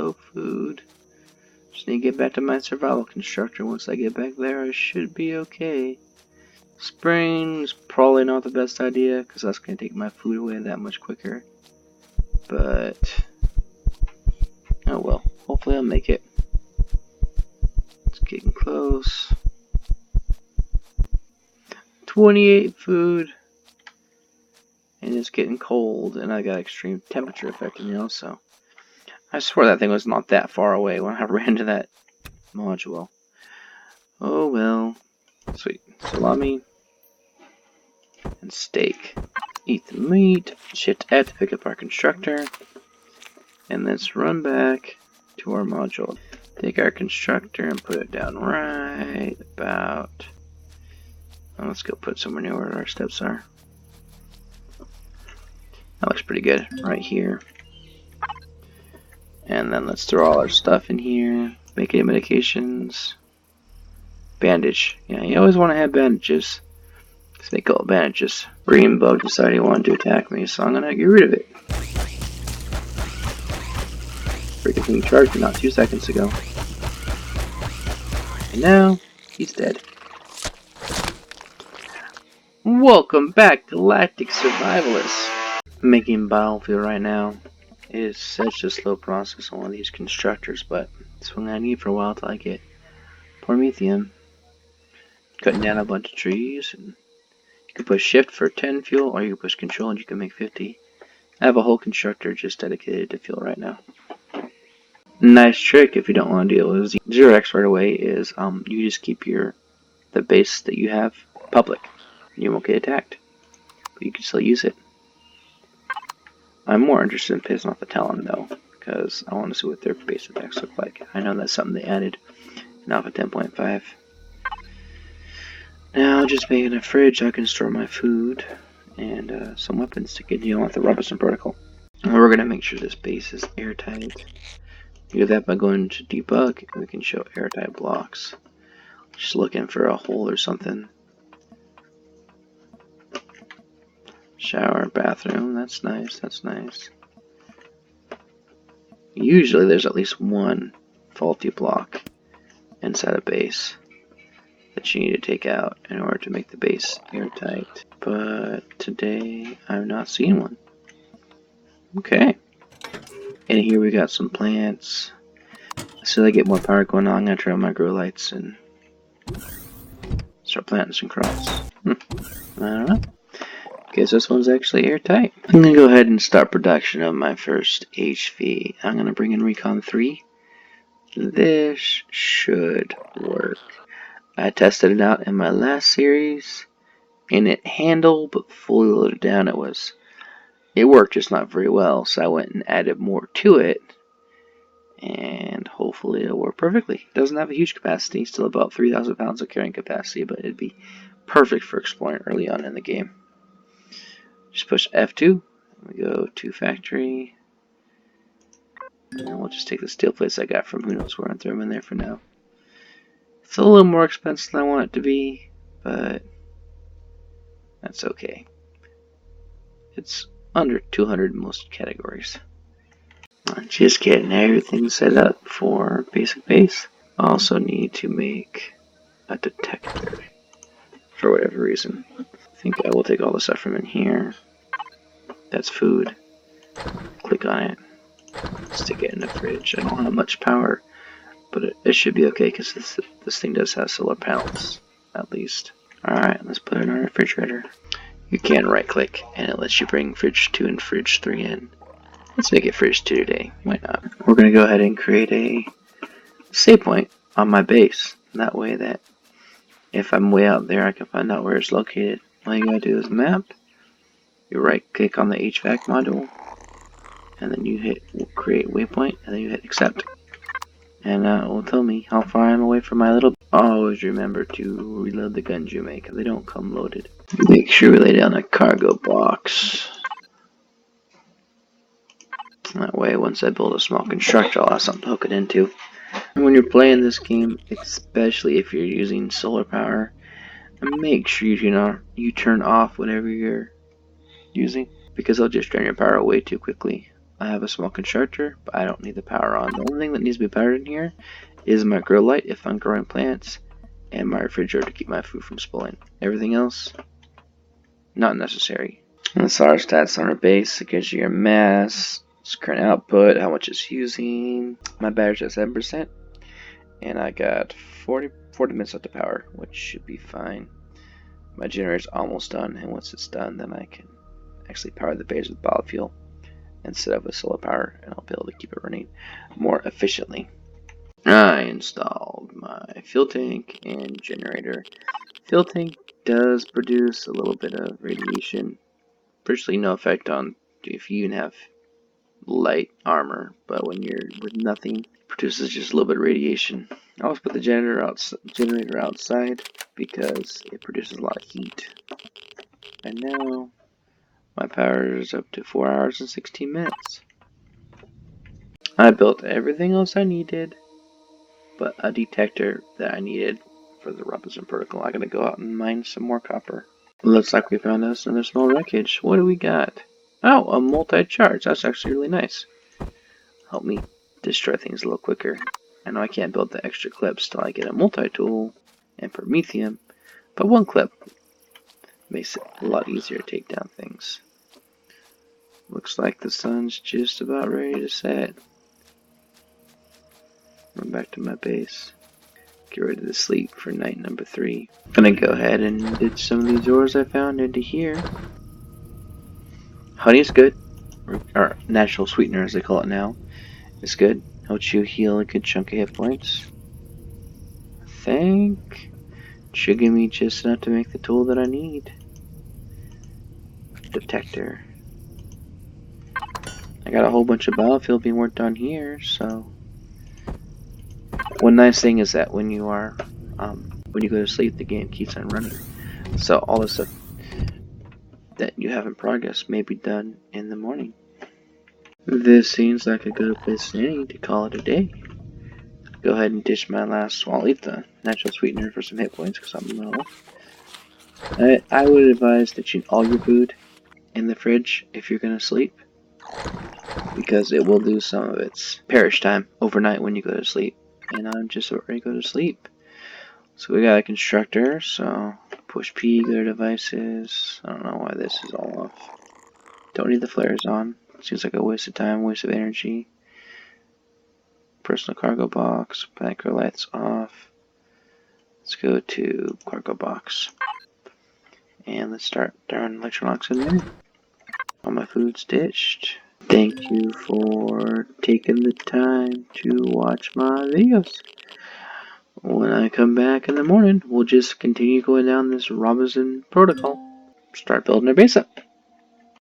slow food. Just need to get back to my survival constructor. Once I get back there, I should be okay. Spraying's probably not the best idea, because that's going to take my food away that much quicker. But, oh well. Hopefully I'll make it. It's getting close. 28 food. And it's getting cold, and I got extreme temperature affecting me also. I swear that thing was not that far away when I ran to that module. Oh well. Sweet. Salami. And steak. Eat the meat. Shift F to pick up our constructor. And let's run back to our module. Take our constructor and put it down right about... Well, let's go put somewhere near where our steps are. That looks pretty good. Right here. And then let's throw all our stuff in here. Make any medications. Bandage. Yeah, you always want to have bandages. Let's make all bandages. Green bug decided he wanted to attack me, so I'm gonna get rid of it. Freaking thing charged me not 2 seconds ago. And now, he's dead. Welcome back, Galactic Survivalists. Making Battlefield right now is such a slow process on one of these constructors, but it's what I need for a while till I get Promethium. Cutting down a bunch of trees, and you can push shift for 10 fuel, or you can push control and you can make 50. I have a whole constructor just dedicated to fuel right now. Nice trick if you don't want to deal with 0x right away is you just keep the base that you have public. And you won't get attacked, but you can still use it. I'm more interested in pissing off the Talon though, because I want to see what their base attacks look like. I know that's something they added in Alpha 10.5. Now, just making a fridge, I can store my food and some weapons to get dealing with the Robertson Protocol. And we're going to make sure this base is airtight. Do that by going to debug, and we can show airtight blocks. Just looking for a hole or something. Shower, bathroom, that's nice, that's nice. Usually there's at least one faulty block inside a base that you need to take out in order to make the base airtight. But today I've not seen one. Okay. And here we got some plants. So they get more power going on, I'm gonna turn on my grow lights and start planting some crops. I don't know. Guess this one's actually airtight. I'm gonna go ahead and start production of my first HV. I'm gonna bring in Recon 3. This should work. I tested it out in my last series, and it handled, but fully loaded down. It worked, just not very well. So I went and added more to it, and hopefully it'll work perfectly. It doesn't have a huge capacity, still about 3,000 pounds of carrying capacity, but it'd be perfect for exploring early on in the game. Just push F2, we go to factory, and we'll just take the steel plates I got from who knows where and throw them in there for now. It's a little more expensive than I want it to be, but that's okay. It's under 200 in most categories. I'm just getting everything set up for basic base. I also need to make a detector for whatever reason. I think I will take all the stuff from in here. That's food. Click on it. Stick it in the fridge. I don't have much power, but it should be okay because this thing does have solar panels, at least. Alright, let's put it in our refrigerator. You can right click and it lets you bring fridge 2 and fridge 3 in. Let's make it fridge 2 today. Why not? We're going to go ahead and create a save point on my base. That way that if I'm way out there, I can find out where it's located. All you gotta do is map, you right click on the HVAC module, and then you hit create waypoint, and then you hit accept. And it will tell me how far I'm away from my little... Always remember to reload the guns you make, they don't come loaded. Make sure we lay down a cargo box. That way, once I build a small constructor, I'll have something to hook it into. And when you're playing this game, especially if you're using solar power, make sure you turn off whatever you're using, because it'll just drain your power way too quickly. I have a small constructor, but I don't need the power on. The only thing that needs to be powered in here is my grow light if I'm growing plants, and my refrigerator to keep my food from spoiling. Everything else, not necessary. And the solar stats on our base, it gives you your mass, its current output, how much it's using. My battery's at 7%, and I got 40 minutes left of power, which should be fine. My generator's almost done, and once it's done, then I can actually power the base with biofuel instead of with solar power, and I'll be able to keep it running more efficiently. I installed my fuel tank and generator. Fuel tank does produce a little bit of radiation. Virtually no effect on if you even have light armor, but when you're with nothing, it produces just a little bit of radiation. I always put the generator outside because it produces a lot of heat. And now my power is up to 4 hours and 16 minutes. I built everything else I needed, but a detector that I needed for the Robinson Protocol. I gotta go out and mine some more copper. Looks like we found us another small wreckage. What do we got? Oh, a multi-charge. That's actually really nice. Help me destroy things a little quicker. I know I can't build the extra clips till I get a multi-tool and Promethium, but one clip makes it a lot easier to take down things. Looks like the sun's just about ready to set. Run back to my base. Get ready to sleep for night number 3. Gonna go ahead and ditch some of these ores I found into here. Honey's good, or natural sweetener as they call it now. It's good. Helps you heal a good chunk of hit points. I think should give me just enough to make the tool that I need. Detector. I got a whole bunch of biofuel being worked on here, so one nice thing is that when you are when you go to sleep, the game keeps on running. So all the stuff that you have in progress may be done in the morning. This seems like a good place to call it a day. Go ahead and dish my last. Well, I'll eat the natural sweetener for some hit points because I'm low. I would advise that you eat all your food in the fridge if you're going to sleep, because it will lose some of its perish time overnight when you go to sleep. And I'm just about ready to go to sleep. So we got a constructor, so push P, go to devices. I don't know why this is all off. Don't need the flares on. Seems like a waste of time, waste of energy. Personal cargo box, micro lights off. Let's go to cargo box. And let's start throwing electronics in there. All my food's dished. Thank you for taking the time to watch my videos. When I come back in the morning, we'll just continue going down this Robinson Protocol. Start building our base up.